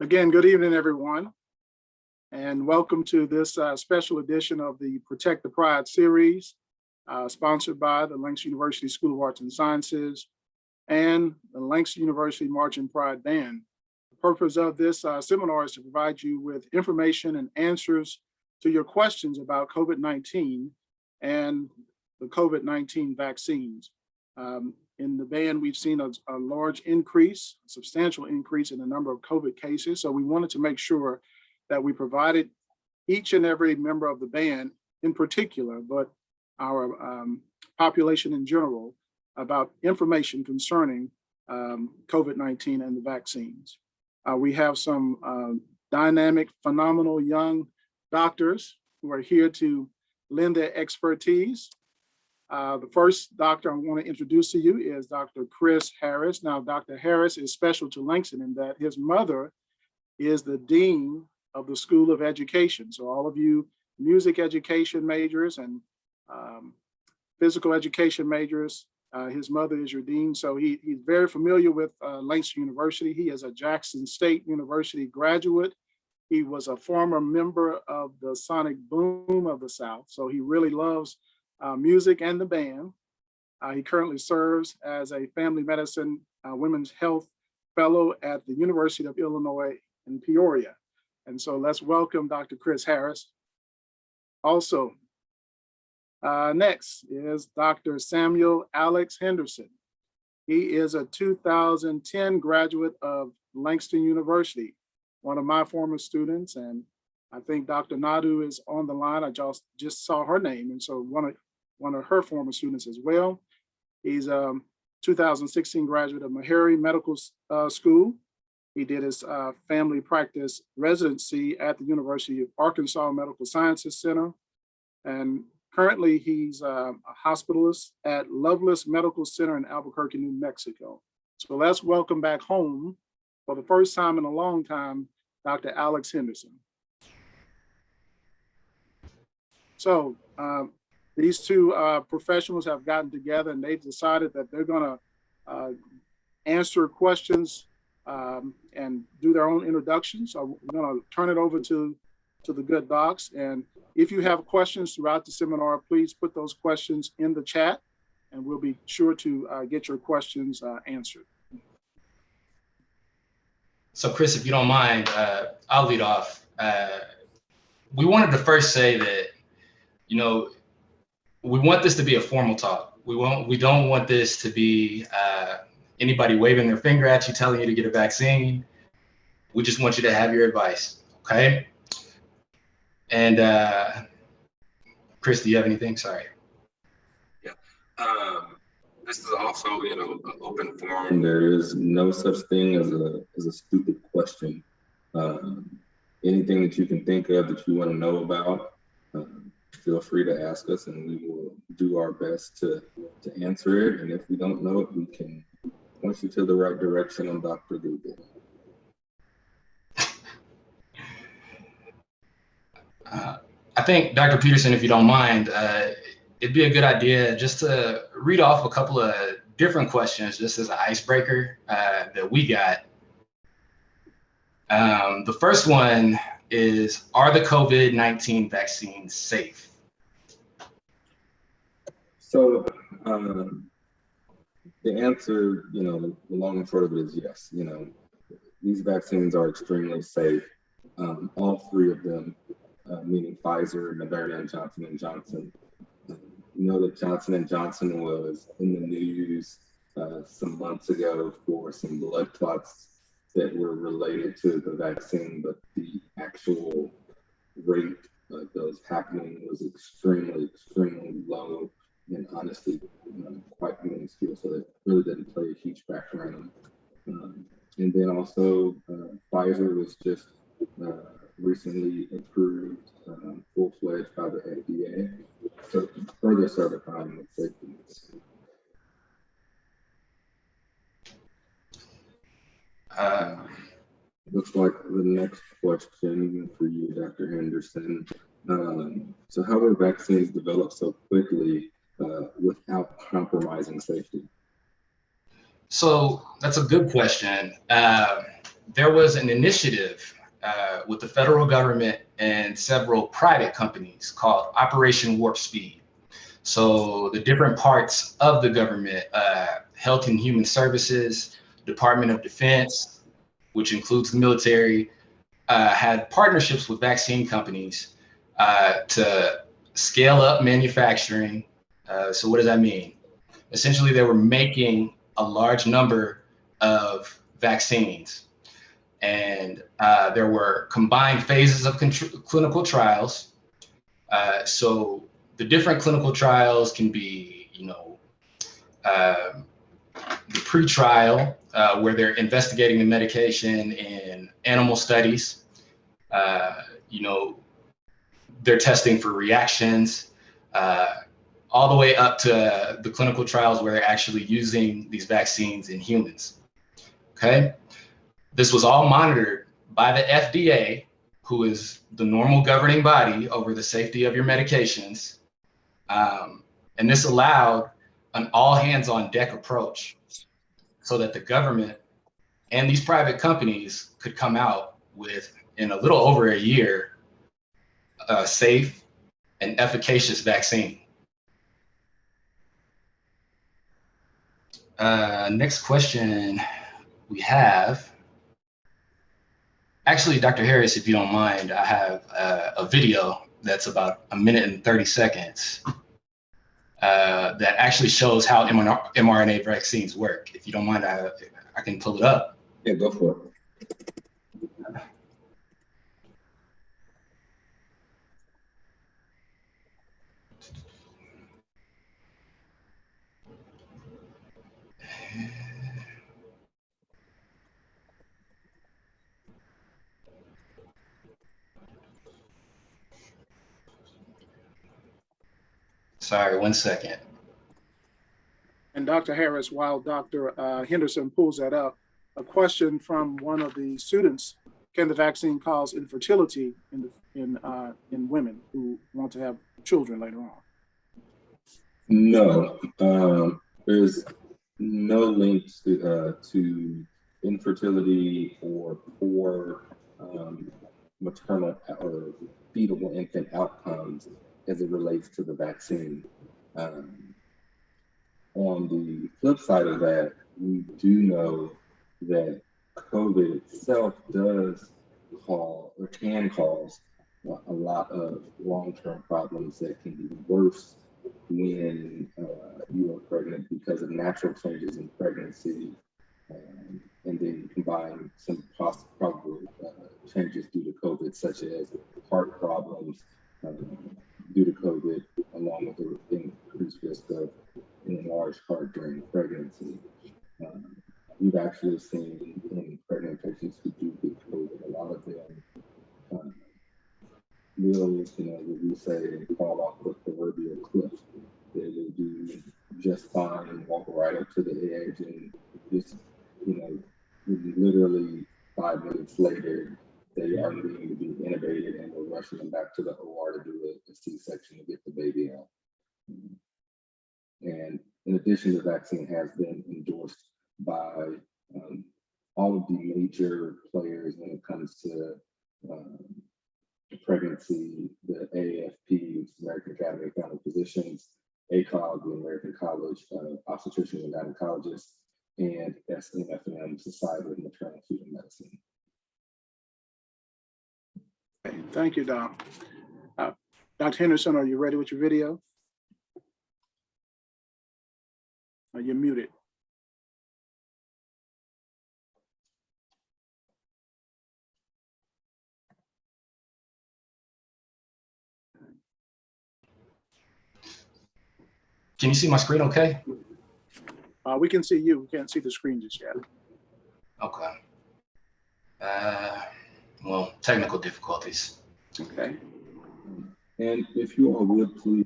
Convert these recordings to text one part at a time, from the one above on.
Again, good evening, everyone, and welcome to this special edition of the Protect the Pride series, sponsored by the Langston University School of Arts and Sciences and the Langston University March and Pride Band. The purpose of this seminar is to provide you with information and answers to your questions about COVID-19 and the COVID-19 vaccines. In the band, we've seen a large increase, a substantial increase in the number of COVID cases. So we wanted to make sure that we provided each and every member of the band in particular, but our population in general, about information concerning COVID-19 and the vaccines. We have some dynamic, phenomenal young doctors who are here to lend their expertise. The first doctor I want to introduce to you is Dr. Chris Harris. Now, Dr. Harris is special to Langston in that his mother is the dean of the School of Education. So all of you music education majors and physical education majors, his mother is your dean. So he's very familiar with Langston University. He is a Jackson State University graduate. He was a former member of the Sonic Boom of the South. So he really loves music and the band. He currently serves as a family medicine women's health fellow at the University of Illinois in Peoria. And so let's welcome Dr. Chris Harris. Also, next is Dr. Samuel Alex Henderson. He is a 2010 graduate of Langston University, one of my former students, and I think Dr. Nadu is on the line. I just saw her name, and so one of her former students as well. He's a 2016 graduate of Meharry Medical School. He did his family practice residency at the University of Arkansas Medical Sciences Center. And currently he's a hospitalist at Lovelace Medical Center in Albuquerque, New Mexico. So let's welcome back home for the first time in a long time, Dr. Alex Henderson. So, these two professionals have gotten together and they've decided that they're going to answer questions and do their own introductions. So we're going to turn it over to the good docs. And if you have questions throughout the seminar, please put those questions in the chat and we'll be sure to get your questions answered. So Chris, if you don't mind, I'll lead off. We wanted to first say that, you know, we want this to be a formal talk. We don't want this to be anybody waving their finger at you, telling you to get a vaccine. We just want you to have your advice, okay? And Chris, do you have anything? Sorry. Yeah. This is also, an open forum. There is no such thing as a stupid question. Anything that you can think of that you want to know about, feel free to ask us and we will do our best to answer it. And if we don't know it, we can point you to the right direction on Dr. Google. I think, Dr. Peterson, if you don't mind, it'd be a good idea just to read off a couple of different questions, just as an icebreaker that we got. The first one is, are the COVID-19 vaccines safe? So the answer, the long and short of it is yes. These vaccines are extremely safe. All three of them, meaning Pfizer, Moderna, and Johnson & Johnson. You know that Johnson & Johnson was in the news some months ago for some blood clots that were related to the vaccine, but the actual rate of those happening was extremely, extremely low and honestly quite minuscule. So it really didn't play a huge factor in them. And then also Pfizer was just recently approved full-fledged by the FDA, so further certifying its safety. Looks like the next question for you, Dr. Henderson. So how were vaccines developed so quickly without compromising safety? So that's a good question. there was an initiative with the federal government and several private companies called Operation Warp Speed. So the different parts of the government, Health and Human Services, Department of Defense, which includes the military, had partnerships with vaccine companies to scale up manufacturing. So what does that mean? Essentially, they were making a large number of vaccines. And there were combined phases of clinical trials. So the different clinical trials can be, the pre-trial, where they're investigating the medication in animal studies. They're testing for reactions, all the way up to the clinical trials where they're actually using these vaccines in humans. Okay. This was all monitored by the FDA, who is the normal governing body over the safety of your medications. And this allowed an all hands on deck approach so that the government and these private companies could come out with, in a little over a year, a safe and efficacious vaccine. Next question we have. Actually, Dr. Harris, if you don't mind, I have a video that's about 1 minute and 30 seconds that actually shows how mRNA vaccines work. If you don't mind, I can pull it up. Yeah, go for it. Sorry, 1 second. And Dr. Harris, while Dr. Henderson pulls that up, a question from one of the students: can the vaccine cause infertility in women who want to have children later on? No, there's no link to infertility or poor maternal or fetal infant outcomes as it relates to the vaccine. On the flip side of that, we do know that COVID itself does can cause a lot of long-term problems that can be worse when you are pregnant because of natural changes in pregnancy, and then combine some probable changes due to COVID, such as heart problems due to COVID, along with the increased risk of an enlarged heart during pregnancy. We've actually seen in pregnant patients who do get COVID, a lot of them will, what we say, fall off the proverbial cliff. They will do just fine and walk right up to the edge, and just, literally 5 minutes later, they are needing to be intubated, and we're rushing them back to the OR to do a C-section to get the baby out. And in addition, the vaccine has been endorsed by all of the major players when it comes to pregnancy: the AAFP, American Academy of Family Physicians, ACOG, the American College of Obstetricians and Gynecologists, and SMFM, Society of Maternal Fetal Medicine. Okay, thank you, Doc. Dr. Henderson, are you ready with your video? You're muted. Can you see my screen okay? We can see you. We can't see the screen just yet. Okay. Well, technical difficulties. Okay. And if you all would please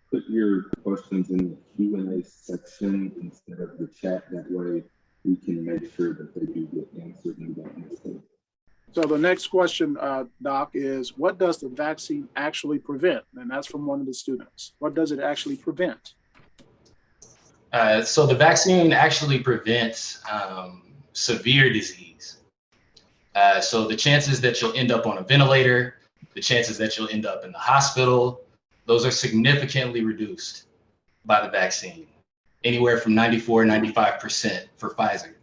put your questions in the Q&A section instead of the chat. That way we can make sure that they do get answered and we don't miss them. So the next question, Doc, is what does the vaccine actually prevent? And that's from one of the students. What does it actually prevent? So the vaccine actually prevents severe disease. So the chances that you'll end up on a ventilator, the chances that you'll end up in the hospital, those are significantly reduced by the vaccine, anywhere from 94, 95% for Pfizer.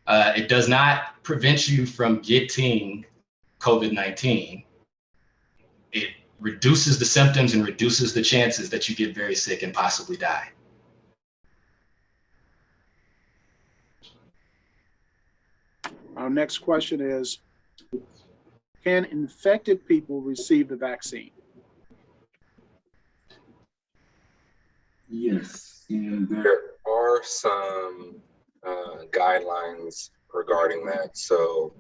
It does not prevent you from getting COVID-19. It reduces the symptoms and reduces the chances that you get very sick and possibly die. Our next question is, can infected people receive the vaccine? Yes, and there are some guidelines regarding that. So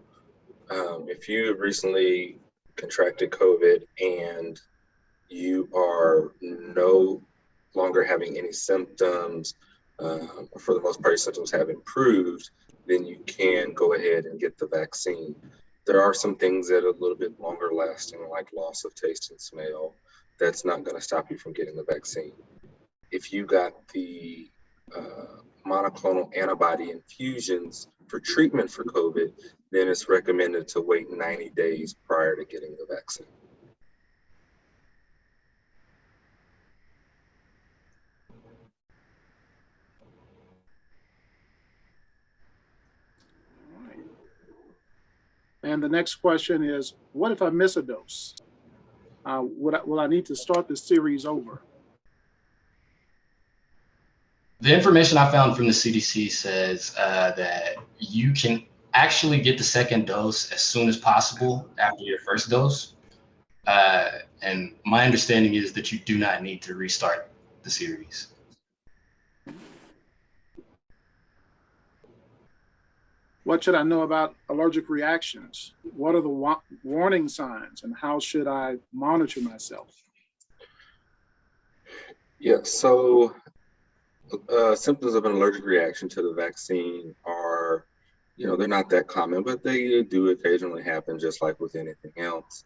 if you recently contracted COVID and you are no longer having any symptoms, for the most part, your symptoms have improved, then you can go ahead and get the vaccine. There are some things that are a little bit longer lasting, like loss of taste and smell. That's not going to stop you from getting the vaccine. If you got the monoclonal antibody infusions for treatment for COVID, then it's recommended to wait 90 days prior to getting the vaccine. All right. And the next question is, what if I miss a dose? Will I need to start the series over? The information I found from the CDC says that you can actually get the second dose as soon as possible after your first dose. And my understanding is that you do not need to restart the series. What should I know about allergic reactions? What are the warning signs and how should I monitor myself? Yeah, so symptoms of an allergic reaction to the vaccine are, they're not that common, but they do occasionally happen, just like with anything else.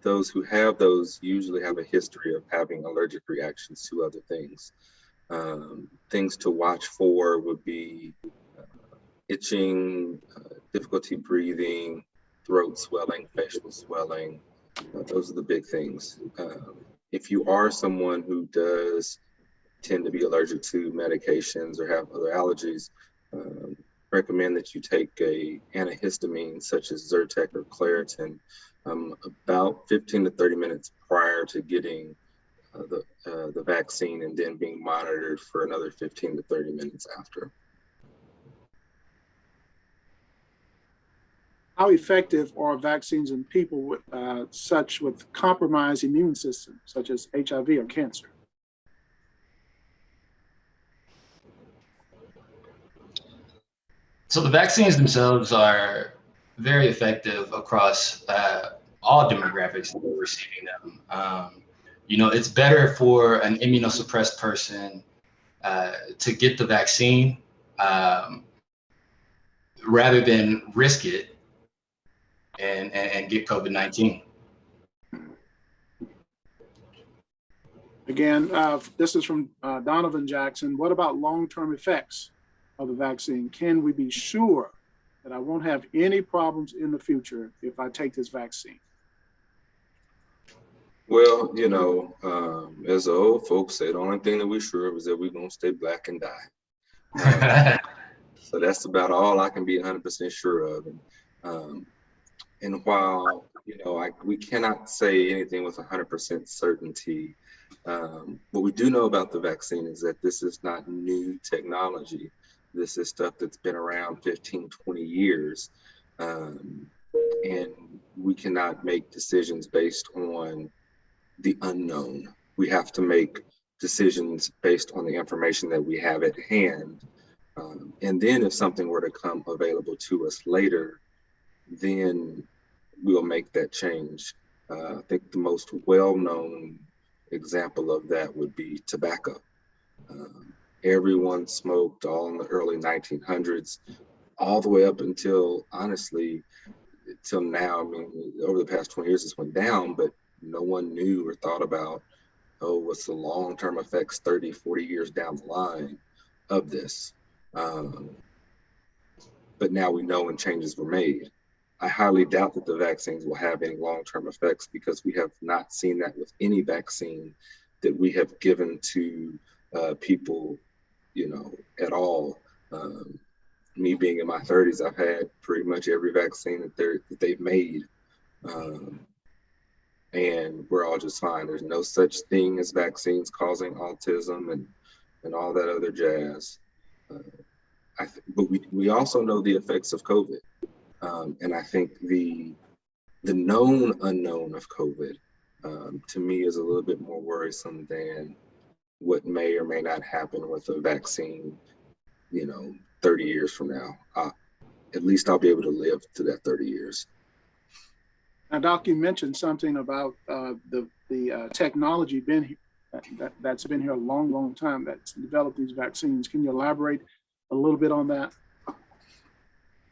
Those who have those usually have a history of having allergic reactions to other things. Things to watch for would be itching, difficulty breathing, throat swelling, facial swelling. Those are the big things. If you are someone who does tend to be allergic to medications or have other allergies, recommend that you take a antihistamine such as Zyrtec or Claritin about 15 to 30 minutes prior to getting the vaccine, and then being monitored for another 15 to 30 minutes after. How effective are vaccines in people with with compromised immune systems, such as HIV or cancer? So the vaccines themselves are very effective across all demographics that are receiving them. It's better for an immunosuppressed person to get the vaccine rather than risk it and get COVID-19. Again, this is from Donovan Jackson. What about long-term effects of the vaccine? Can we be sure that I won't have any problems in the future if I take this vaccine? Well, as the old folks say, the only thing that we're sure of is that we're going to stay black and die. So that's about all I can be 100% sure of. And while, we cannot say anything with 100% certainty, what we do know about the vaccine is that this is not new technology. This is stuff that's been around 15, 20 years. And we cannot make decisions based on the unknown. We have to make decisions based on the information that we have at hand. And then if something were to come available to us later, then we'll make that change. I think the most well-known example of that would be tobacco. Everyone smoked all in the early 1900s, all the way up until, honestly, till now. I mean, over the past 20 years, it's went down, but no one knew or thought about, what's the long-term effects 30, 40 years down the line of this. But but now we know when changes were made. I highly doubt that the vaccines will have any long-term effects because we have not seen that with any vaccine that we have given to people, at all. Me being in my 30s, I've had pretty much every vaccine that they've made, and we're all just fine. There's no such thing as vaccines causing autism and all that other jazz. But we also know the effects of COVID. And I think the known unknown of COVID, to me, is a little bit more worrisome than what may or may not happen with a vaccine, 30 years from now. At least I'll be able to live to that 30 years. Now, Doc, you mentioned something about the technology that's been here a long, long time that's developed these vaccines. Can you elaborate a little bit on that?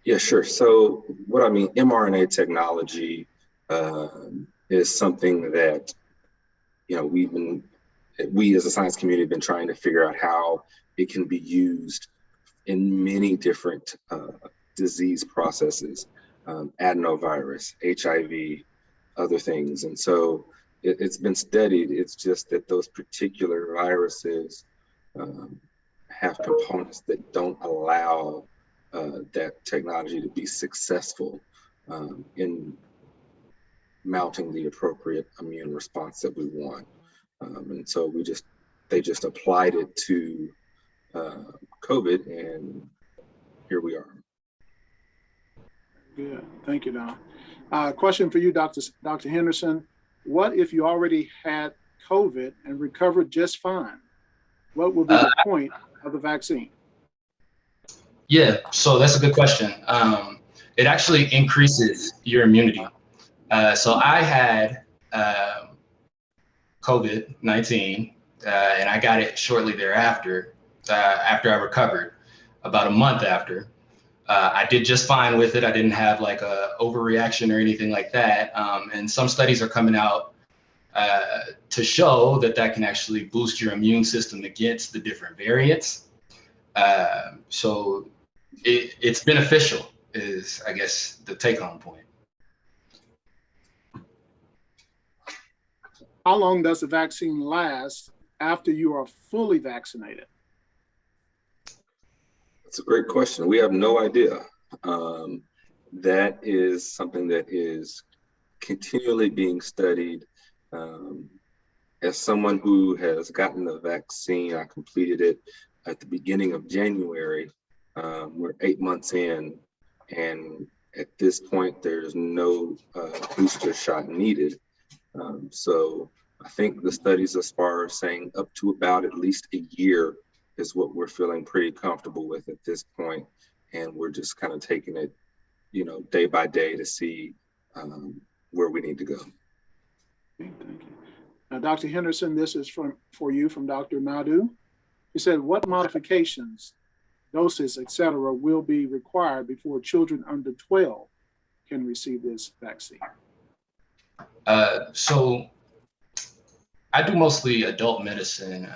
Yeah, sure. So what I mean, mRNA technology is something that, we as a science community have been trying to figure out how it can be used in many different disease processes, adenovirus, HIV, other things. And so it's been studied. It's just that those particular viruses have components that don't allow that technology to be successful in mounting the appropriate immune response that we want. And so they just applied it to COVID, and here we are. Good, thank you, Don. Question for you, Dr. Henderson. What if you already had COVID and recovered just fine? What would be the point of the vaccine? Yeah, so that's a good question. It actually increases your immunity. So I had COVID-19, and I got it shortly thereafter, after I recovered, about a month after. I did just fine with it. I didn't have like a overreaction or anything like that. And some studies are coming out to show that can actually boost your immune system against the different variants. So it's beneficial is, I guess, the take-home point. How long does the vaccine last after you are fully vaccinated? That's a great question. We have no idea. That is something that is continually being studied. As someone who has gotten the vaccine, I completed it at the beginning of January. We're 8 months in, and at this point, there's no booster shot needed. So I think the studies thus far are saying up to about at least a year is what we're feeling pretty comfortable with at this point. And we're just kind of taking it, day by day to see where we need to go. Okay, thank you. Now, Dr. Henderson, this is for you from Dr. Nadu. He said, what modifications, doses, etc., will be required before children under 12 can receive this vaccine? So I do mostly adult medicine,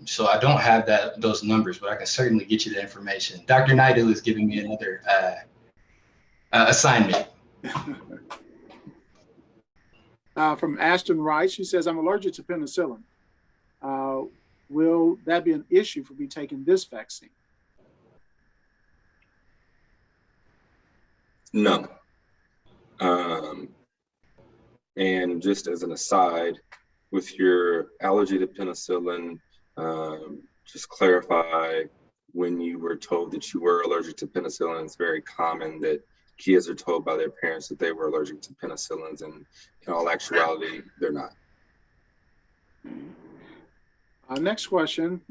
so I don't have those numbers, but I can certainly get you the information. Dr. Naidu is giving me another assignment. From Ashton Rice, she says, I'm allergic to penicillin. Will that be an issue for me taking this vaccine? No. And just as an aside, with your allergy to penicillin, just clarify when you were told that you were allergic to penicillin. It's very common that kids are told by their parents that they were allergic to penicillins, and in all actuality, they're not. Next question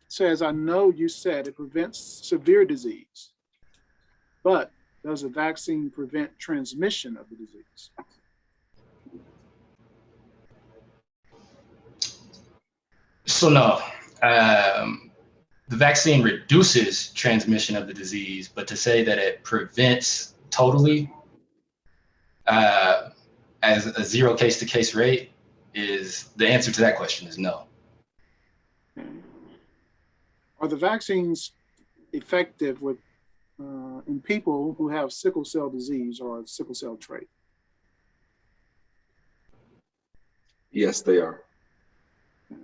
says, I know you said it prevents severe disease, but does the vaccine prevent transmission of the disease? So no, the vaccine reduces transmission of the disease, but to say that it prevents totally as a zero case-to-case rate is the answer to that question is no. Are the vaccines effective with in people who have sickle cell disease or sickle cell trait? Yes, they are. The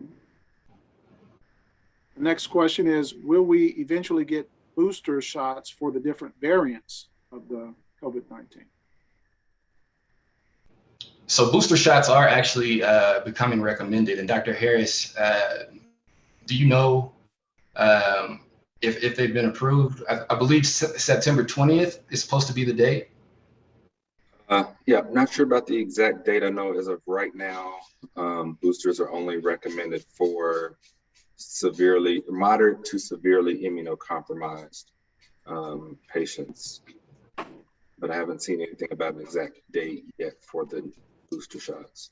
next question is, will we eventually get booster shots for the different variants of the COVID-19? So booster shots are actually becoming recommended. And Dr. Harris, do you know if they've been approved? I believe September 20th is supposed to be the date. Yeah, not sure about the exact date. I know as of right now, boosters are only recommended for moderate to severely immunocompromised patients. But I haven't seen anything about an exact date yet for the booster shots.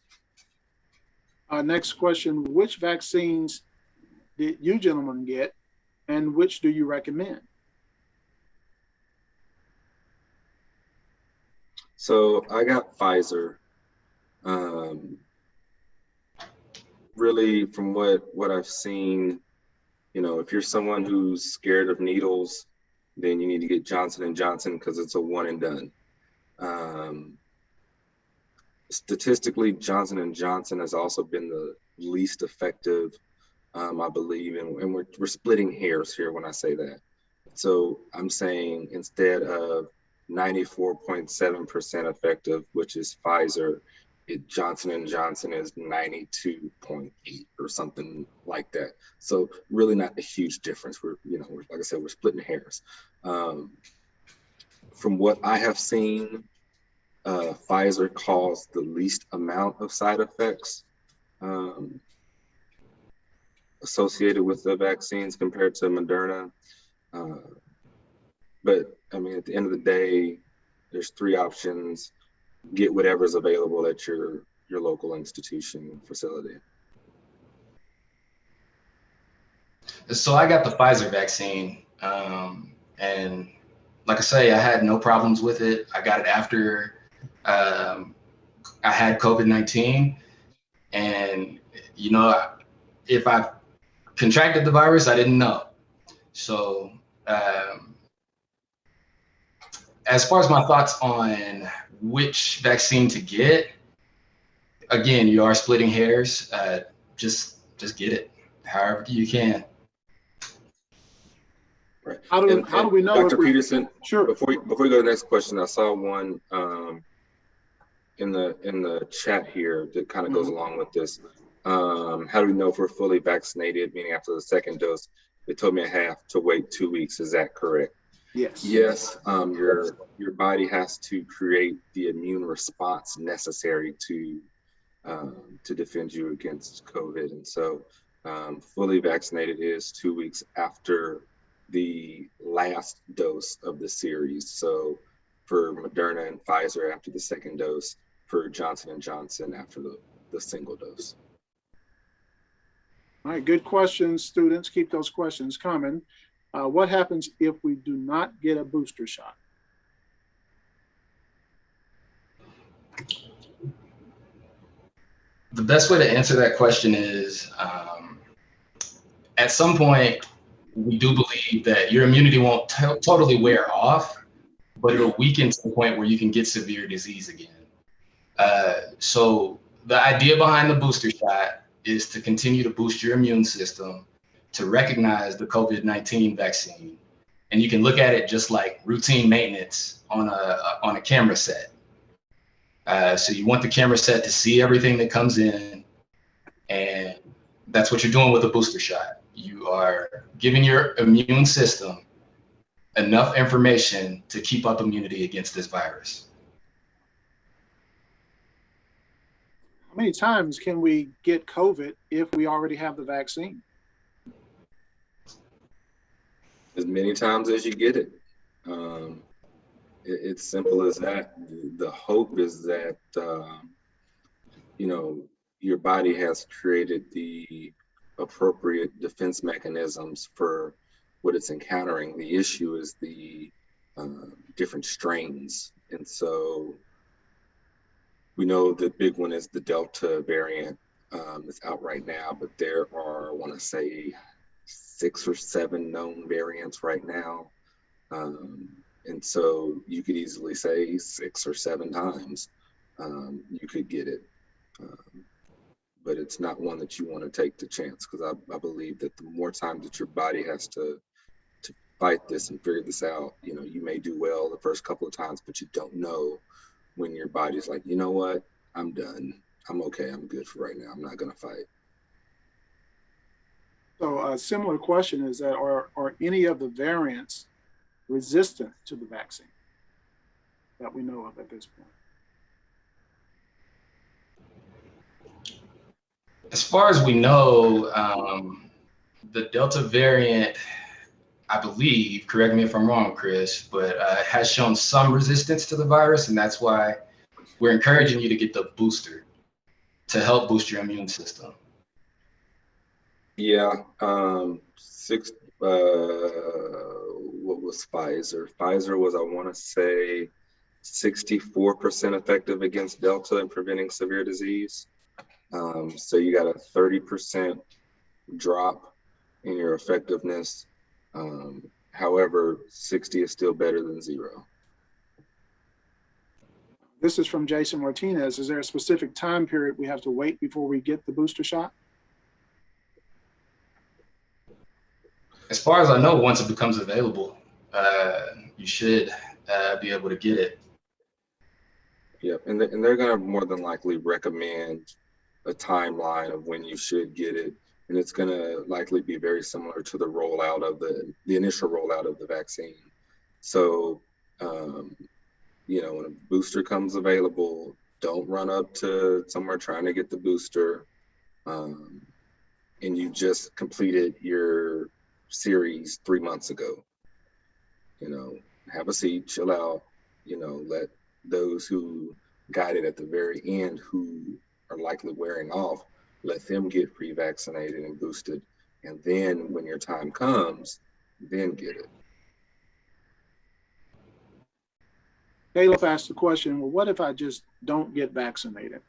Next question, which vaccines did you gentlemen get and which do you recommend? So I got Pfizer. Really, from what I've seen, if you're someone who's scared of needles, then you need to get Johnson and Johnson because it's a one and done. Statistically, Johnson and Johnson has also been the least effective, I believe, and we're splitting hairs here when I say that. So I'm saying instead of 94.7% effective, which is Pfizer, Johnson and Johnson is 92.8 or something like that. So really not a huge difference. We're like I said, we're splitting hairs. From what I have seen, Pfizer caused the least amount of side effects associated with the vaccines compared to Moderna. But I mean, at the end of the day, there's three options. Get whatever's available at your local institution facility. So I got the Pfizer vaccine, and like I say, I had no problems with it. I got it after I had COVID-19, and if I contracted the virus, I didn't know. So as far as my thoughts on which vaccine to get, again, you are splitting hairs. Just get it, however you can. Right. How do we know? Dr. Peterson, sure. Before we go to the next question, I saw one in the chat here that kind of goes along with this. How do we know if we're fully vaccinated, meaning after the second dose? They told me I have to wait 2 weeks. Is that correct? Yes. Yes. Your body has to create the immune response necessary to defend you against COVID. And so fully vaccinated is 2 weeks after the last dose of the series. So for Moderna and Pfizer after the second dose, for Johnson and Johnson after the single dose. All right, good questions, students. Keep those questions coming. What happens if we do not get a booster shot? The best way to answer that question is at some point, we do believe that your immunity won't totally wear off, but it'll weaken to the point where you can get severe disease again. So the idea behind the booster shot is to continue to boost your immune system to recognize the COVID-19 vaccine. And you can look at it just like routine maintenance on a camera set. So you want the camera set to see everything that comes in, and that's what you're doing with a booster shot. You are giving your immune system enough information to keep up immunity against this virus. How many times can we get COVID if we already have the vaccine? As many times as you get it. It's simple as that. The hope is that, your body has created the appropriate defense mechanisms for what it's encountering. The issue is the different strains. And so we know the big one is the Delta variant that's out right now, but there are, I want to say, 6 or 7 known variants right now. And so you could easily say 6 or 7 times you could get it. But it's not one that you want to take the chance, because I believe that the more time that your body has to fight this and figure this out, you know, you may do well the first couple of times, but you don't know when your body's like, you know what, I'm done. I'm okay. I'm good for right now. I'm not going to fight. So a similar question is that are any of the variants resistant to the vaccine that we know of at this point? As far as we know, the Delta variant, I believe, correct me if I'm wrong, Chris, but has shown some resistance to the virus, and that's why we're encouraging you to get the booster to help boost your immune system. Yeah. What was Pfizer? Pfizer was, I want to say, 64% effective against Delta in preventing severe disease. So you got a 30% drop in your effectiveness. However, 60 is still better than 0. This is from Jason Martinez. Is there a specific time period we have to wait before we get the booster shot? As far as I know, once it becomes available, you should be able to get it. Yep, and they're going to more than likely recommend a timeline of when you should get it, and it's going to likely be very similar to the rollout of the initial rollout of the vaccine. So, you know, when a booster comes available, don't run up to somewhere trying to get the booster, and you just completed your series 3 months ago. You know, have a seat, chill out, you know, let those who got it at the very end, who are likely wearing off, let them get pre-vaccinated and boosted. And then when your time comes, then get it. Caleb asked the question, well, what if I just don't get vaccinated?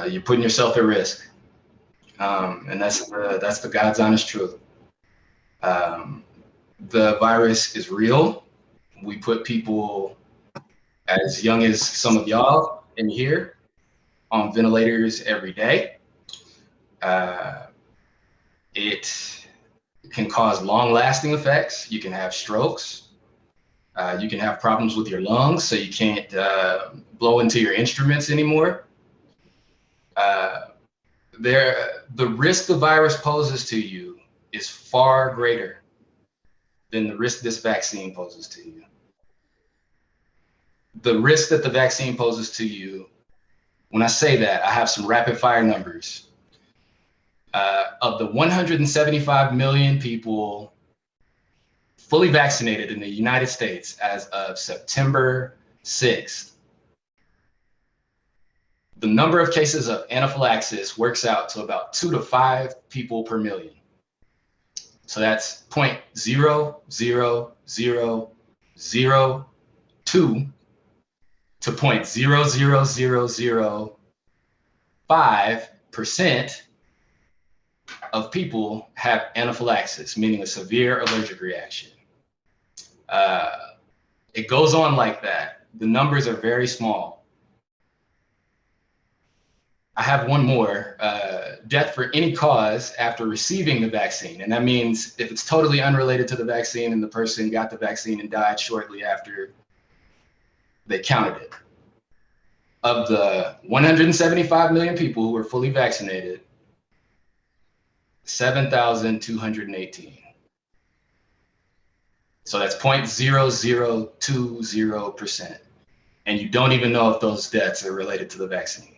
You're putting yourself at risk. And that's the God's honest truth. The virus is real. We put people as young as some of y'all in here on ventilators every day. It can cause long-lasting effects. You can have strokes. You can have problems with your lungs, so you can't blow into your instruments anymore. The risk the virus poses to you is far greater than the risk this vaccine poses to you. The risk that the vaccine poses to you, when I say that, I have some rapid fire numbers. Of the 175 million people fully vaccinated in the United States as of September 6th, the number of cases of anaphylaxis works out to about 2 to 5 people per million. So that's 0.00002 to 0.00005% of people have anaphylaxis, meaning a severe allergic reaction. It goes on like that. The numbers are very small. I have one more, death for any cause after receiving the vaccine. And that means if it's totally unrelated to the vaccine and the person got the vaccine and died shortly after they counted it. Of the 175 million people who were fully vaccinated, 7,218. So that's 0.0020%. And you don't even know if those deaths are related to the vaccine.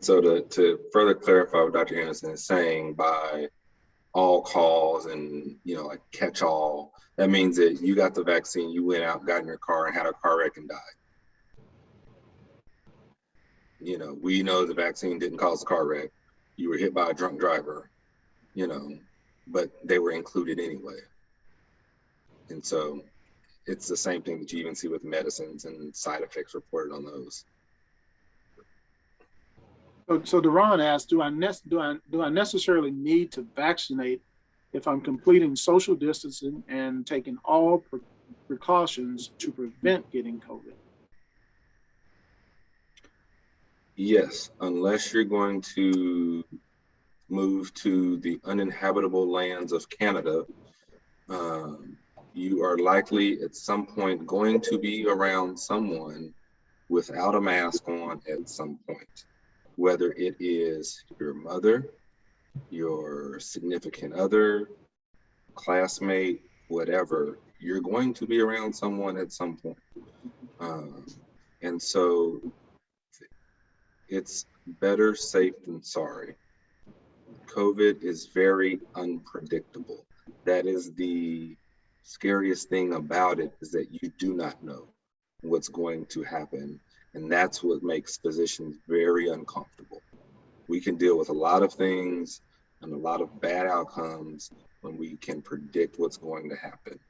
So to further clarify what Dr. Henderson is saying, by all cause and, you know, like catch all, that means that you got the vaccine, you went out, got in your car and had a car wreck and died. You know, we know the vaccine didn't cause the car wreck. You were hit by a drunk driver, you know, but they were included anyway. And so it's the same thing that you even see with medicines and side effects reported on those. So Deron asked, do I necessarily need to vaccinate if I'm completing social distancing and taking all precautions to prevent getting COVID? Yes, unless you're going to move to the uninhabitable lands of Canada, you are likely at some point going to be around someone without a mask on at some point, whether it is your mother, your significant other, classmate, whatever, you're going to be around someone at some point. And so it's better safe than sorry. COVID is very unpredictable. That is the scariest thing about it, is that you do not know what's going to happen. And that's what makes physicians very uncomfortable. We can deal with a lot of things and a lot of bad outcomes when we can predict what's going to happen.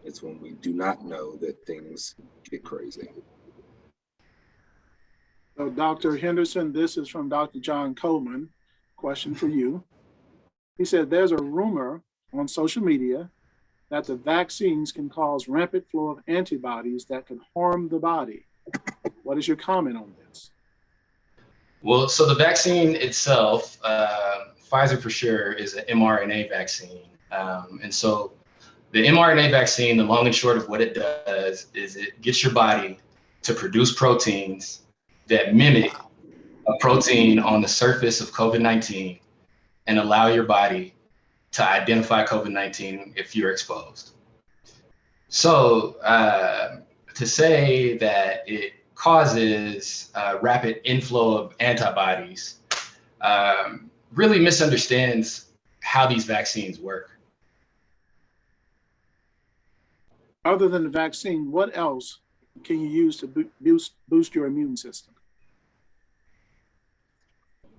It's when we do not know that things get crazy. So Dr. Henderson, this is from Dr. John Coleman. Question for you. He said, there's a rumor on social media that the vaccines can cause rampant flow of antibodies that can harm the body. What is your comment on this? Well, so the vaccine itself, Pfizer for sure, is an mRNA vaccine. And so the mRNA vaccine, the long and short of what it does is it gets your body to produce proteins that mimic a protein on the surface of COVID-19 and allow your body to identify COVID-19 if you're exposed. So to say that it causes rapid inflow of antibodies really misunderstands how these vaccines work. Other than the vaccine, what else can you use to boost your immune system?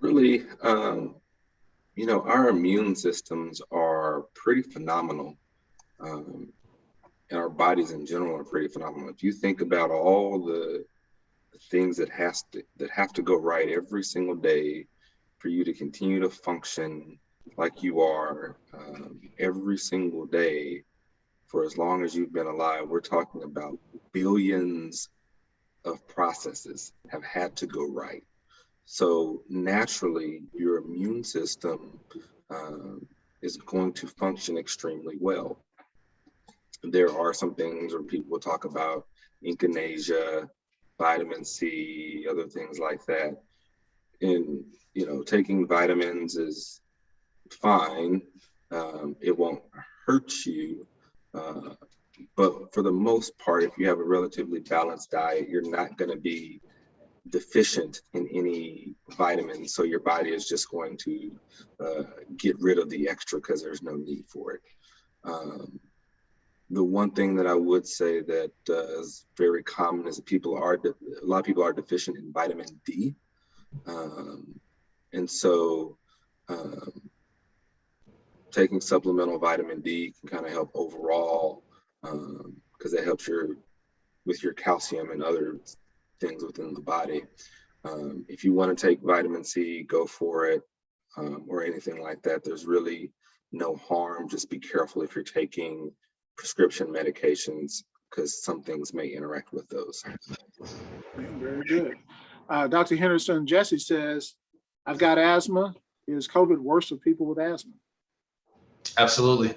Really, our immune systems are pretty phenomenal. And our bodies in general are pretty phenomenal. If you think about all the things that have to go right every single day for you to continue to function like you are every single day for as long as you've been alive, we're talking about billions of processes have had to go right. So naturally, your immune system is going to function extremely well. There are some things where people will talk about echinacea, vitamin C, other things like that. And, taking vitamins is fine. It won't hurt you. But for the most part, if you have a relatively balanced diet, you're not going to be deficient in any vitamins. So your body is just going to get rid of the extra because there's no need for it. The one thing that I would say that is very common is a lot of people are deficient in vitamin D. And so taking supplemental vitamin D can kind of help overall because it helps with your calcium and other things within the body. If you want to take vitamin C, go for it, or anything like that. There's really no harm. Just be careful if you're taking prescription medications because some things may interact with those. Very good. Dr. Henderson, Jesse says, I've got asthma. Is COVID worse for people with asthma? Absolutely.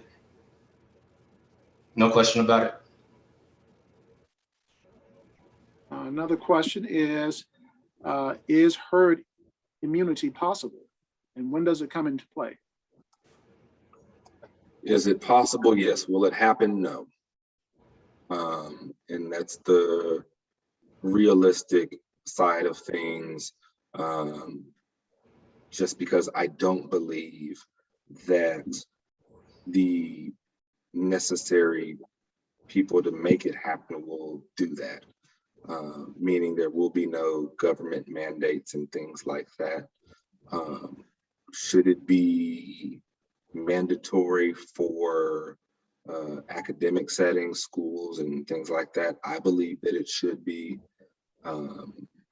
No question about it. Another question is herd immunity possible? And when does it come into play? Is it possible? Yes. Will it happen? No. And that's the realistic side of things. Just because I don't believe that the necessary people to make it happen will do that. Meaning there will be no government mandates and things like that. Should it be mandatory for academic settings, schools, and things like that? I believe that it should be.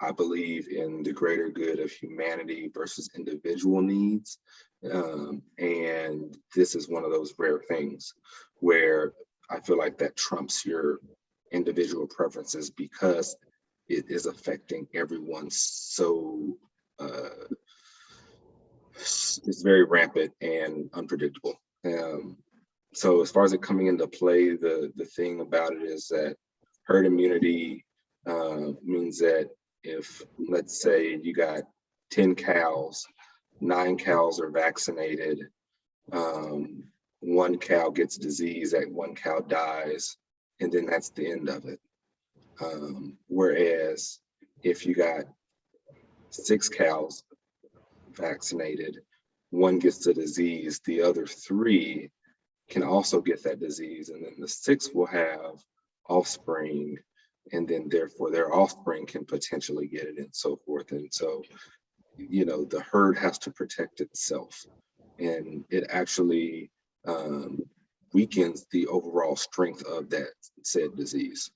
I believe in the greater good of humanity versus individual needs. And this is one of those rare things where I feel like that trumps your individual preferences because it is affecting everyone so it's very rampant and unpredictable. So as far as it coming into play, the thing about it is that herd immunity means that if, let's say, you got 10 cows, 9 cows are vaccinated, 1 cow gets disease, that 1 cow dies, and then that's the end of it. Whereas if you got 6 cows vaccinated, 1 gets the disease, the other 3 can also get that disease, and then the 6 will have offspring, and then therefore their offspring can potentially get it and so forth. And so, you know, the herd has to protect itself, and it actually weakens the overall strength of that said disease.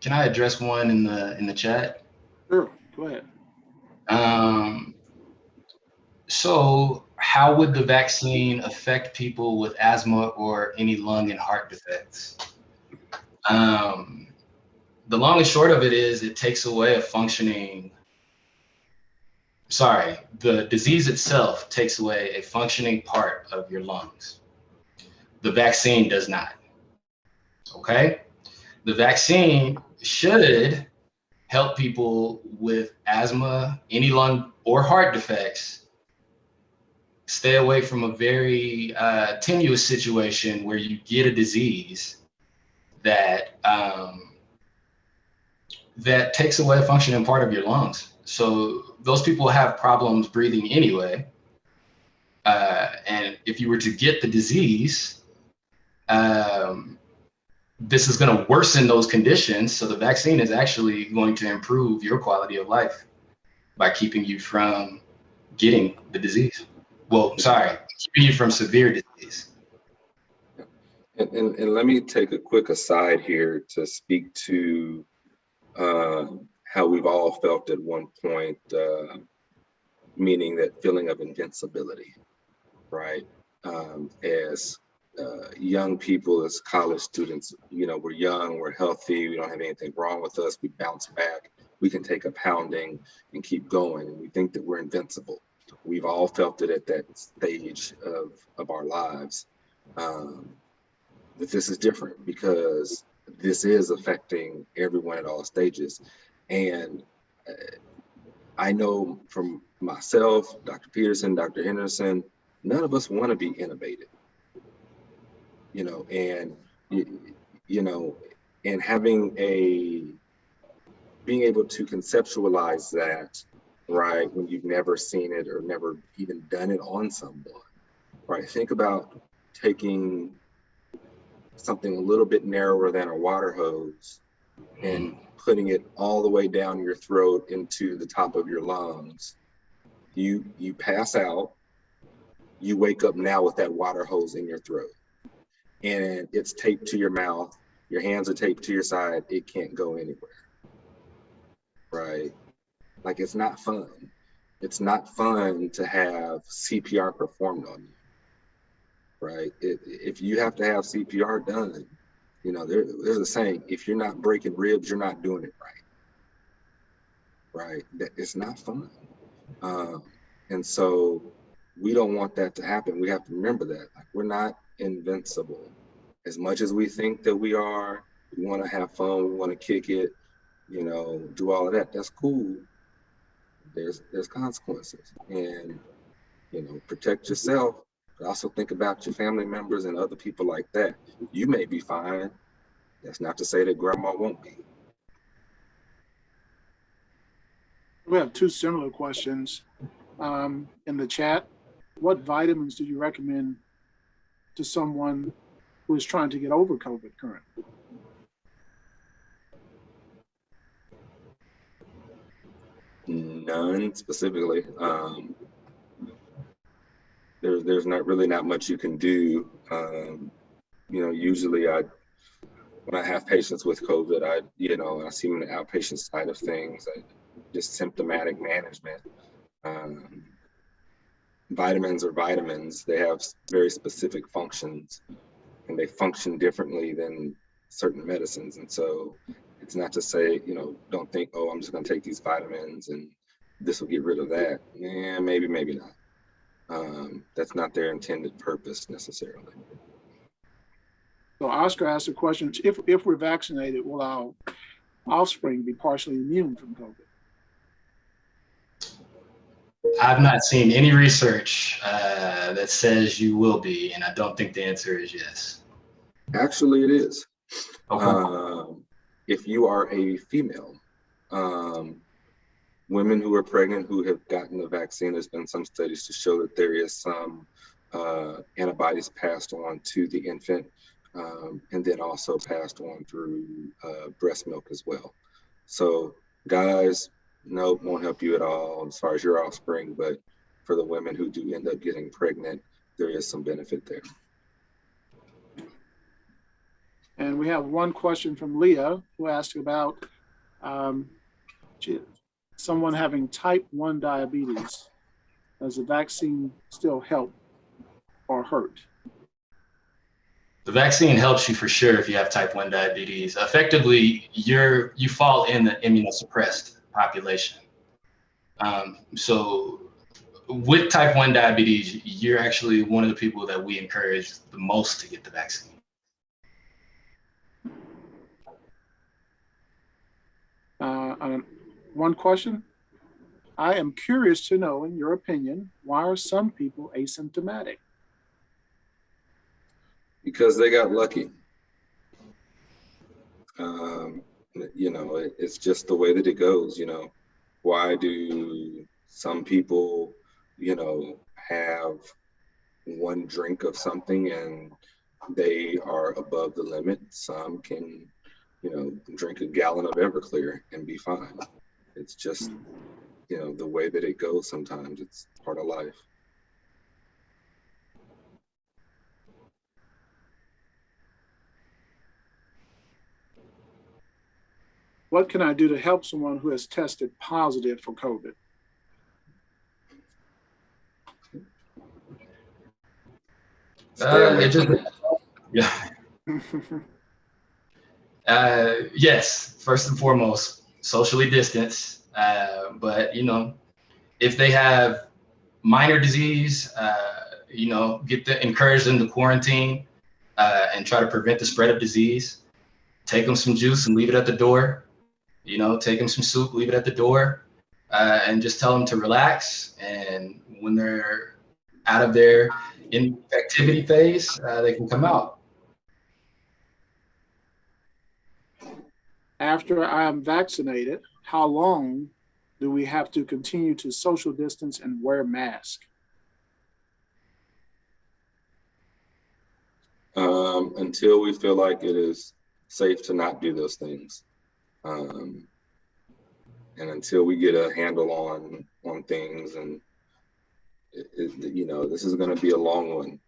Can I address one in the chat? Sure, go ahead. So how would the vaccine affect people with asthma or any lung and heart defects? The long and short of it is it takes away the disease itself takes away a functioning part of your lungs. The vaccine does not, okay? The vaccine should help people with asthma, any lung or heart defects, stay away from a very tenuous situation where you get a disease that that takes away a functioning part of your lungs. So those people have problems breathing anyway. And if you were to get the disease, this is going to worsen those conditions. So the vaccine is actually going to improve your quality of life by keeping you from getting the disease. Well, sorry, keeping you from severe disease. And let me take a quick aside here to speak to how we've all felt at one point, meaning that feeling of invincibility, right? As young people, as college students, you know, we're young, we're healthy, we don't have anything wrong with us, we bounce back, we can take a pounding and keep going, and we think that we're invincible. We've all felt it at that stage of our lives. But this is different because this is affecting everyone at all stages. And I know from myself, Dr. Peterson, Dr. Henderson, none of us want to be innovative, you know, and, you know, and being able to conceptualize that, right, when you've never seen it or never even done it on someone, right? Think about taking something a little bit narrower than a water hose and putting it all the way down your throat into the top of your lungs. You pass out, you wake up now with that water hose in your throat, and it's taped to your mouth, your hands are taped to your side, it can't go anywhere, right? Like, it's not fun. It's not fun to have CPR performed on you, right? If you have to have CPR done, you know, there's a saying, if you're not breaking ribs, you're not doing it right? It's not fun. And so we don't want that to happen. We have to remember that, like, we're not invincible. As much as we think that we are, we want to have fun, we want to kick it, you know, do all of that. That's cool. There's consequences, and, you know, protect yourself, but also think about your family members and other people like that. You may be fine. That's not to say that grandma won't be. We have 2 similar questions in the chat. What vitamins do you recommend to someone who is trying to get over COVID currently? None specifically. There's not much you can do. You know, usually I when I have patients with COVID, I see them in the outpatient side of things, just symptomatic management. Vitamins are vitamins. They have very specific functions, and they function differently than certain medicines. And so it's not to say, don't think, oh, I'm just going to take these vitamins and this will get rid of that. Yeah, maybe, maybe not. That's not their intended purpose necessarily. So Oscar asked a question, if we're vaccinated, will our offspring be partially immune from COVID? I've not seen any research that says you will be, and I don't think the answer is yes. Actually, it is. Okay. If you are a female, women who are pregnant who have gotten the vaccine, there's been some studies to show that there is some antibodies passed on to the infant, and then also passed on through breast milk as well. So guys, no, won't help you at all as far as your offspring, but for the women who do end up getting pregnant, there is some benefit there. And we have one question from Leah, who asked about someone having type 1 diabetes. Does the vaccine still help or hurt? The vaccine helps you for sure if you have type 1 diabetes. Effectively, you fall in the immunosuppressed population. So with type 1 diabetes, you're actually one of the people that we encourage the most to get the vaccine. One question. I am curious to know, in your opinion, why are some people asymptomatic? Because they got lucky. It's just the way that it goes. Why do some people, have one drink of something and they are above the limit? Some can, drink a gallon of Everclear and be fine. It's just, the way that it goes sometimes. It's part of life. What can I do to help someone who has tested positive for COVID? Yes, first and foremost, socially distance. But if they have minor disease, encourage them to quarantine and try to prevent the spread of disease. Take them some juice and leave it at the door. Take them some soup, leave it at the door, and just tell them to relax. And when they're out of their infectivity phase, they can come out. After I am vaccinated, how long do we have to continue to social distance and wear masks? Until we feel like it is safe to not do those things. And until we get a handle on things, and this is going to be a long one.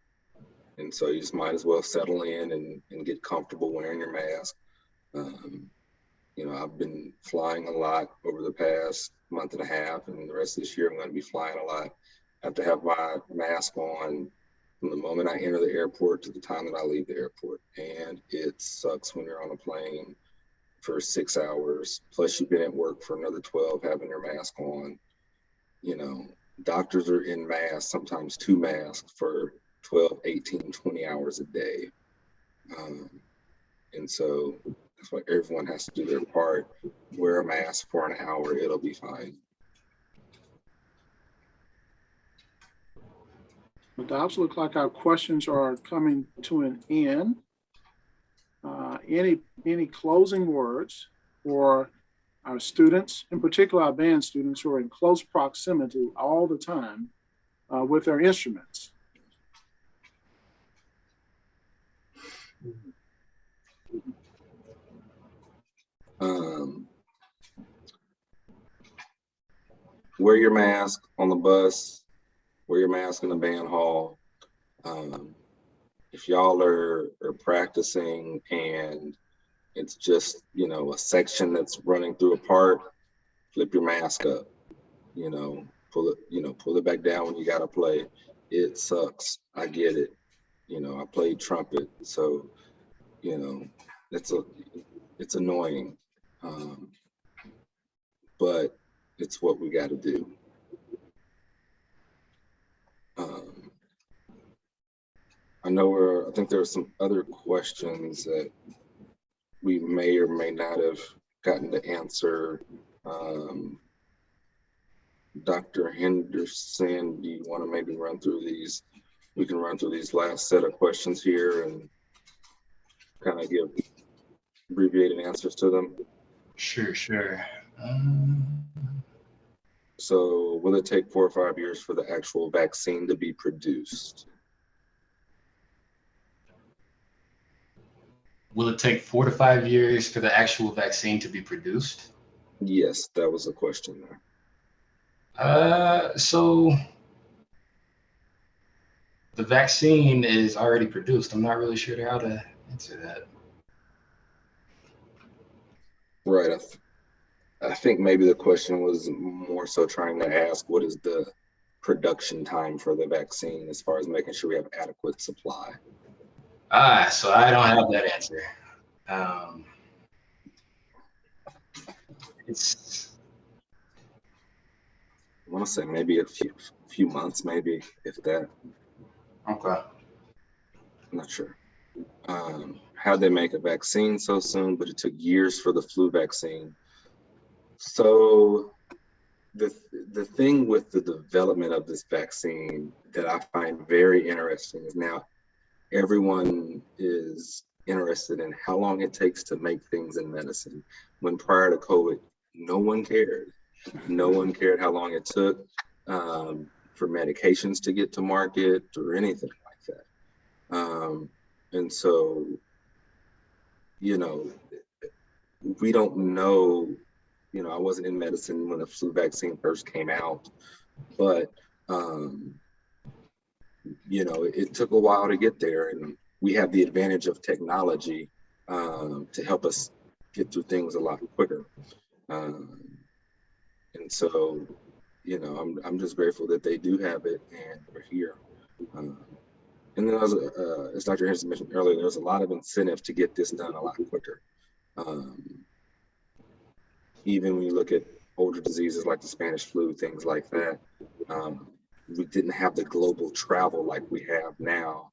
And so you just might as well settle in and get comfortable wearing your mask. I've been flying a lot over the past month and a half, and the rest of this year I'm going to be flying a lot. I have to have my mask on from the moment I enter the airport to the time that I leave the airport. And it sucks when you're on a plane for 6 hours, plus you've been at work for another 12 having your mask on. Doctors are in masks, sometimes 2 masks for 12, 18, 20 hours a day. And so that's why everyone has to do their part. Wear a mask for an hour, it'll be fine. It does look like our questions are coming to an end. Any closing words for our students, in particular our band students who are in close proximity all the time with their instruments? Wear your mask on the bus, wear your mask in the band hall. If y'all are practicing and It's just, you know, a section that's running through a part, flip your mask up, you know, pull it back down when you gotta play. It sucks. I get it. You know, I played trumpet, so, you know, it's annoying. But it's what we gotta do. I think there are some other questions that we may or may not have gotten to answer. Dr. Henderson, do you want to maybe run through these? We can run through these last set of questions here and kind of give abbreviated answers to them. Sure. So will it take 4 or 5 years for the actual vaccine to be produced? Will it take 4 to 5 years for the actual vaccine to be produced? Yes, that was the question there. So the vaccine is already produced. I'm not really sure how to answer that. Right. I think maybe the question was more so trying to ask what is the production time for the vaccine as far as making sure we have adequate supply. So I don't have that answer. It's, I want to say maybe a few months, maybe, if that. okay. I'm not sure. How'd they make a vaccine so soon, but it took years for the flu vaccine? So the thing with the development of this vaccine that I find very interesting is now everyone is interested in how long it takes to make things in medicine. When prior to COVID, no one cared. No one cared how long it took for medications to get to market or anything like that. And so, you know, we don't know, you know, I wasn't in medicine when the flu vaccine first came out, but, you know, it took a while to get there, and we have the advantage of technology to help us get through things a lot quicker. And so, you know, I'm just grateful that they do have it and we're here. And then as Dr. Henderson mentioned earlier, there's a lot of incentive to get this done a lot quicker. Even when you look at older diseases like the Spanish flu, things like that, we didn't have the global travel like we have now,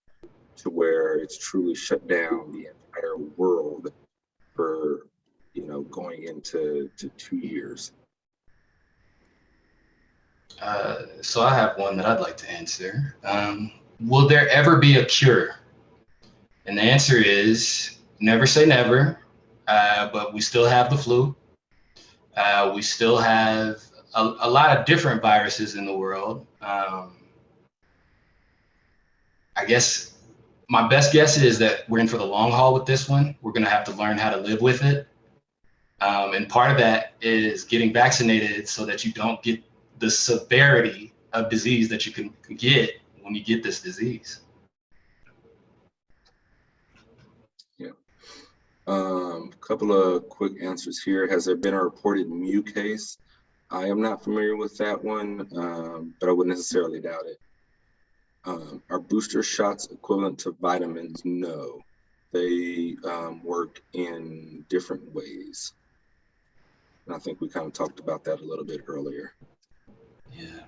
to where it's truly shut down the entire world for, you know, going into 2 years. So I have one that I'd like to answer. Will there ever be a cure? And the answer is never say never, but we still have the flu. We still have a lot of different viruses in the world. I guess my best guess is that we're in for the long haul with this one. We're going to have to learn how to live with it. And part of that is getting vaccinated so that you don't get the severity of disease that you can get when you get this disease. Yeah. Couple of quick answers here. Has there been a reported mu case? I am not familiar with that one, but I wouldn't necessarily doubt it. Are booster shots equivalent to vitamins? No, they work in different ways. And I think we kind of talked about that a little bit earlier. Yeah.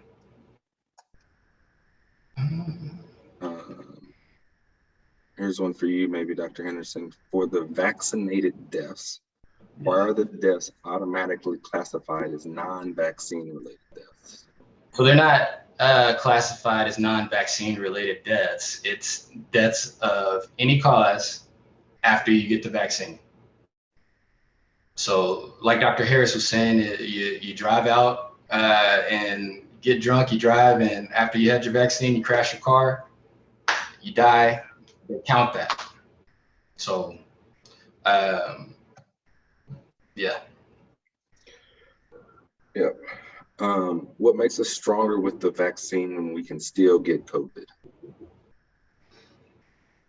Here's one for you, maybe Dr. Henderson. For the vaccinated deaths, why are the deaths automatically classified as non-vaccine related deaths? So they're not classified as non-vaccine related deaths. It's deaths of any cause after you get the vaccine. So like Dr. Harris was saying, you drive out and get drunk, you drive, and after you had your vaccine, you crash your car, you die, they count that. So, yeah. Yep. What makes us stronger with the vaccine when we can still get COVID?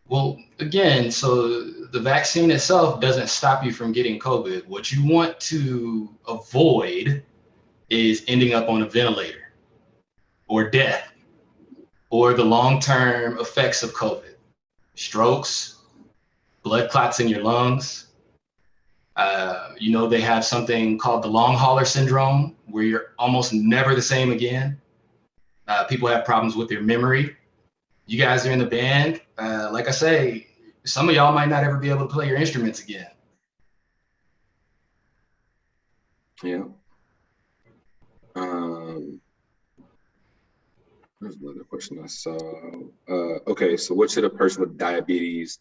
Well, again, so the vaccine itself doesn't stop you from getting COVID. What you want to avoid is ending up on a ventilator or death or the long-term effects of COVID, strokes, blood clots in your lungs. They have something called the long hauler syndrome, where you're almost never the same again. People have problems with their memory. You guys are in the band. Like I say, some of y'all might not ever be able to play your instruments again. Yeah. There's another question I saw. Okay, so what should a person with diabetes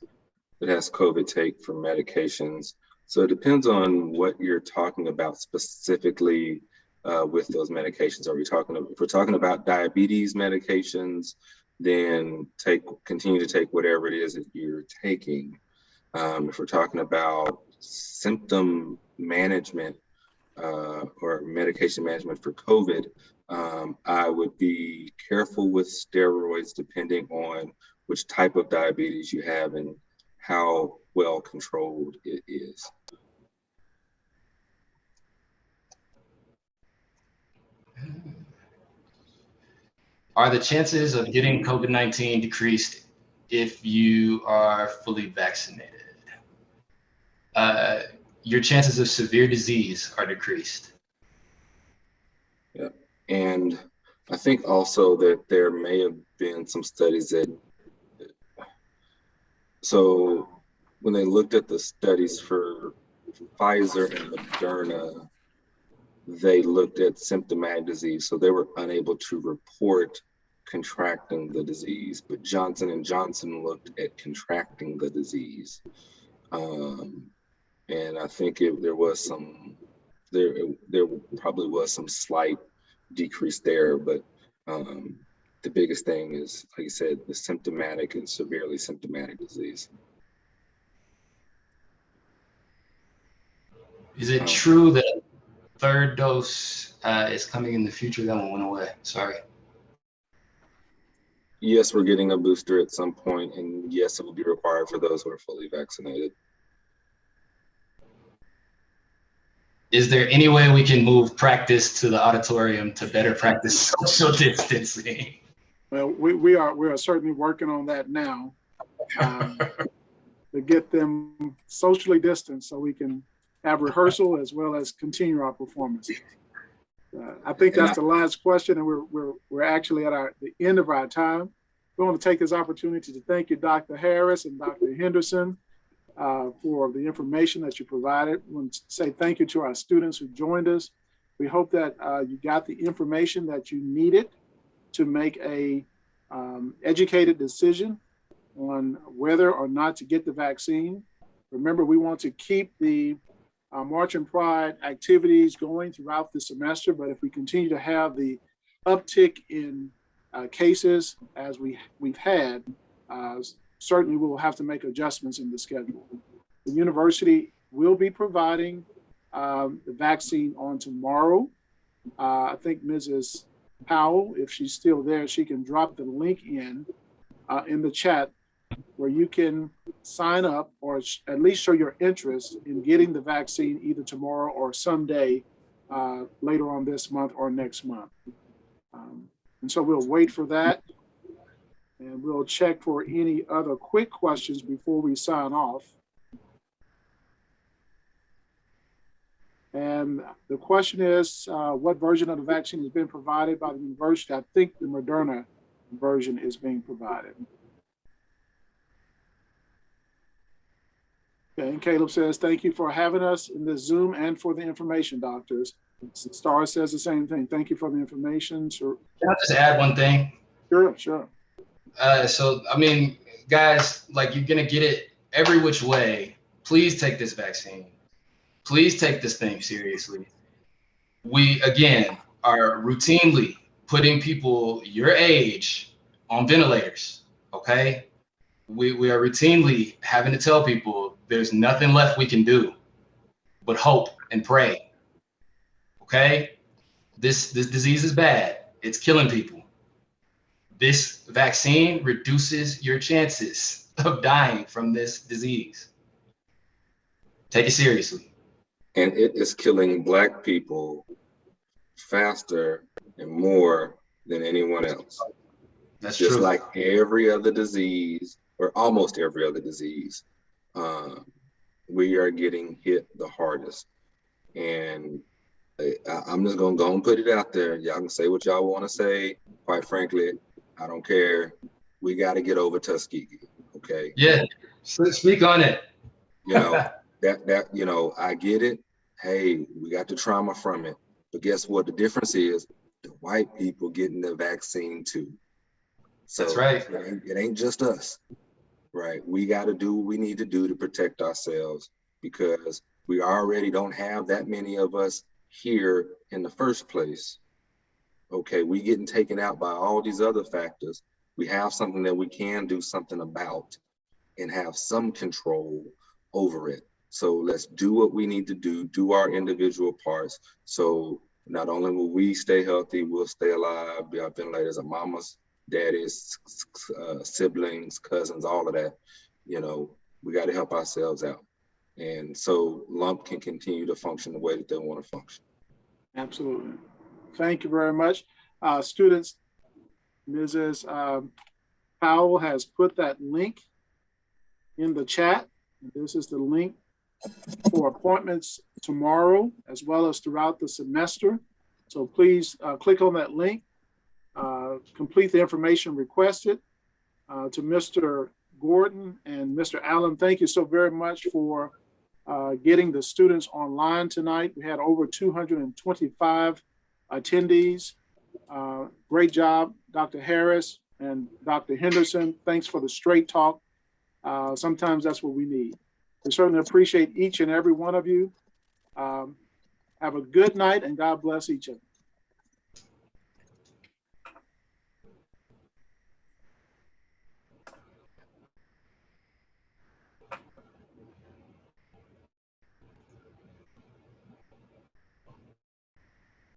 that has COVID take for medications? So it depends on what you're talking about specifically with those medications. If we're talking about diabetes medications, then continue to take whatever it is that you're taking. If we're talking about symptom management or medication management for COVID, I would be careful with steroids depending on which type of diabetes you have and how well controlled it is. Are the chances of getting COVID-19 decreased if you are fully vaccinated? Your chances of severe disease are decreased. Yeah, and I think also that there may have been some studies so when they looked at the studies for Pfizer and Moderna, they looked at symptomatic disease, so they were unable to report contracting the disease, but Johnson and Johnson looked at contracting the disease. And I think there probably was some slight decrease there, but the biggest thing is, like you said, the symptomatic and severely symptomatic disease. Is it true that third dose is coming in the future? That one went away. Sorry. Yes, we're getting a booster at some point, and yes, it will be required for those who are fully vaccinated. Is there any way we can move practice to the auditorium to better practice social distancing? Well, we are certainly working on that now to get them socially distanced so we can have rehearsal as well as continue our performance. I think that's the last question, and we're actually at the end of our time. We want to take this opportunity to thank you, Dr. Harris and Dr. Henderson, for the information that you provided. We want to say thank you to our students who joined us. We hope that you got the information that you needed to make a educated decision on whether or not to get the vaccine. Remember, we want to keep the March and Pride activities going throughout the semester, but if we continue to have the uptick in cases as we've had, certainly we will have to make adjustments in the schedule. The university will be providing the vaccine on tomorrow. I think Mrs. Powell, if she's still there, she can drop the link in the chat where you can sign up or at least show your interest in getting the vaccine either tomorrow or someday later on this month or next month. And so we'll wait for that, and we'll check for any other quick questions before we sign off. And the question is, what version of the vaccine has been provided by the university? I think the Moderna version is being provided. Okay, and Caleb says, thank you for having us in this Zoom and for the information, doctors. Star says the same thing. Thank you for the information. Sure. Can I just add one thing? Sure. So, I mean, guys, like, you're going to get it every which way. Please take this vaccine. Please take this thing seriously. We, again, are routinely putting people your age on ventilators, okay? We are routinely having to tell people there's nothing left we can do but hope and pray, okay? This disease is bad. It's killing people. This vaccine reduces your chances of dying from this disease. Take it seriously. And it is killing Black people faster and more than anyone else. That's Just true. like every other disease, or almost every other disease, we are getting hit the hardest. And I'm just gonna go and put it out there. Y'all can say what y'all want to say. Quite frankly, I don't care. We got to get over Tuskegee. Okay. Yeah. Speak on it. You know, I get it. Hey, we got the trauma from it. But guess what? The difference is the white people getting the vaccine too. So That's right. it ain't just us, right? We got to do what we need to do to protect ourselves, because we already don't have that many of us here in the first place. Okay, we getting taken out by all these other factors. We have something that we can do something about and have some control over it. So let's do what we need to do our individual parts. So not only will we stay healthy, we'll stay alive, be our ventilators, our mamas, daddies, siblings, cousins, all of that. You know, we got to help ourselves out. And so LUMP can continue to function the way that they want to function. Absolutely. Thank you very much. Students, Mrs. Powell has put that link in the chat. This is the link for appointments tomorrow, as well as throughout the semester. So please click on that link, complete the information requested. To Mr. Gordon and Mr. Allen, thank you so very much for getting the students online tonight. We had over 225 attendees. Great job, Dr. Harris and Dr. Henderson. Thanks for the straight talk. Sometimes that's what we need. We certainly appreciate each and every one of you. Have a good night, and God bless each of you.